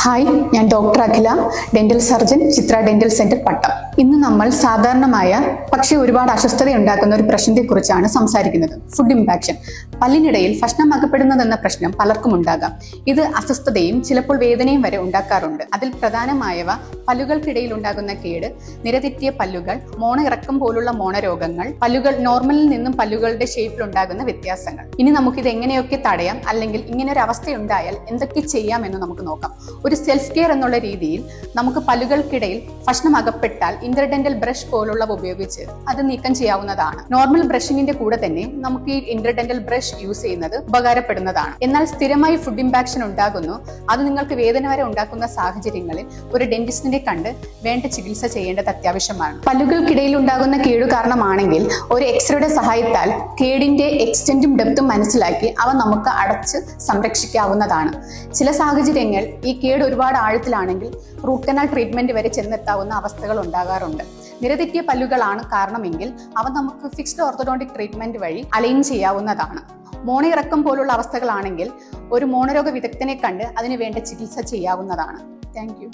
Hi, ഞാൻ doctor അഖില, dental surgeon, ചിത്ര dental centre, പട്ടം. ഇന്ന് നമ്മൾ സാധാരണമായ പക്ഷേ ഒരുപാട് അസ്വസ്ഥത ഉണ്ടാക്കുന്ന ഒരു പ്രശ്നത്തെക്കുറിച്ചാണ് സംസാരിക്കുന്നത്. ഫുഡ് ഇംപാക്ഷൻ. പല്ലിനിടയിൽ ഭക്ഷണം അകപ്പെടുന്നതെന്ന പ്രശ്നം പലർക്കും ഉണ്ടാകാം. ഇത് അസ്വസ്ഥതയും ചിലപ്പോൾ വേദനയും വരെ ഉണ്ടാക്കാറുണ്ട്. അതിൽ പ്രധാനമായവ പല്ലുകൾക്കിടയിൽ ഉണ്ടാകുന്ന കേട്, നിരതെറ്റിയ പല്ലുകൾ, മോണ ഇറക്കം പോലുള്ള മോണരോഗങ്ങൾ, പല്ലുകൾ നോർമലിൽ നിന്നും പല്ലുകളുടെ ഷേപ്പിൽ ഉണ്ടാകുന്ന വ്യത്യാസങ്ങൾ. ഇനി നമുക്കിത് എങ്ങനെയൊക്കെ തടയാം, അല്ലെങ്കിൽ ഇങ്ങനെ ഒരു അവസ്ഥ ഉണ്ടായാൽ എന്തൊക്കെ ചെയ്യാമെന്ന് നമുക്ക് നോക്കാം. ഒരു സെൽഫ് കെയർ എന്നുള്ള രീതിയിൽ നമുക്ക് പല്ലുകൾക്കിടയിൽ ഭക്ഷണം അകപ്പെട്ടാൽ ഇന്റർഡെന്റൽ ബ്രഷ് പോലുള്ളവ ഉപയോഗിച്ച് അത് നീക്കം ചെയ്യാവുന്നതാണ്. നോർമൽ ബ്രഷിങ്ങിന്റെ കൂടെ തന്നെ നമുക്ക് ഈ ഇന്റർഡെന്റൽ ബ്രഷ് യൂസ് ചെയ്യുന്നത് ഉപകാരപ്പെടുന്നതാണ്. എന്നാൽ സ്ഥിരമായി ഫുഡ് ഇംപാക്ഷൻ ഉണ്ടാകുന്നു, അത് നിങ്ങൾക്ക് വേദന വരെ ഉണ്ടാക്കുന്ന സാഹചര്യങ്ങളിൽ ഒരു ഡെന്റിസ്റ്റിനെ കണ്ട് വേണ്ട ചികിത്സ ചെയ്യേണ്ടത് അത്യാവശ്യമാണ്. പല്ലുകൾക്കിടയിൽ ഉണ്ടാകുന്ന കേടു കാരണമാണെങ്കിൽ ഒരു എക്സ്റേയുടെ സഹായത്താൽ കേടിന്റെ എക്സ്റ്റെന്റും ഡെപ്തും മനസ്സിലാക്കി അവ നമുക്ക് അടച്ച് സംരക്ഷിക്കാവുന്നതാണ്. ചില സാഹചര്യങ്ങൾ ഈ കേട് ഒരുപാട് ആഴത്തിലാണെങ്കിൽ റൂട്ട് കനാൽ ട്രീറ്റ്മെന്റ് വരെ ചെന്നെത്താവുന്ന അവസ്ഥകൾ ഉണ്ടാകാറുണ്ട്. നിരതെറ്റിയ പല്ലുകളാണ് കാരണമെങ്കിൽ അവ നമുക്ക് ഫിക്സ്ഡ് ഓർത്തോഡോണ്ടിക് ട്രീറ്റ്മെന്റ് വഴി അലൈൻ ചെയ്യാവുന്നതാണ്. മോണയിറക്കം പോലുള്ള അവസ്ഥകളാണെങ്കിൽ ഒരു മോണരോഗ വിദഗ്ധനെ കണ്ട് അതിന് വേണ്ട ചികിത്സ ചെയ്യാവുന്നതാണ്. Thank you.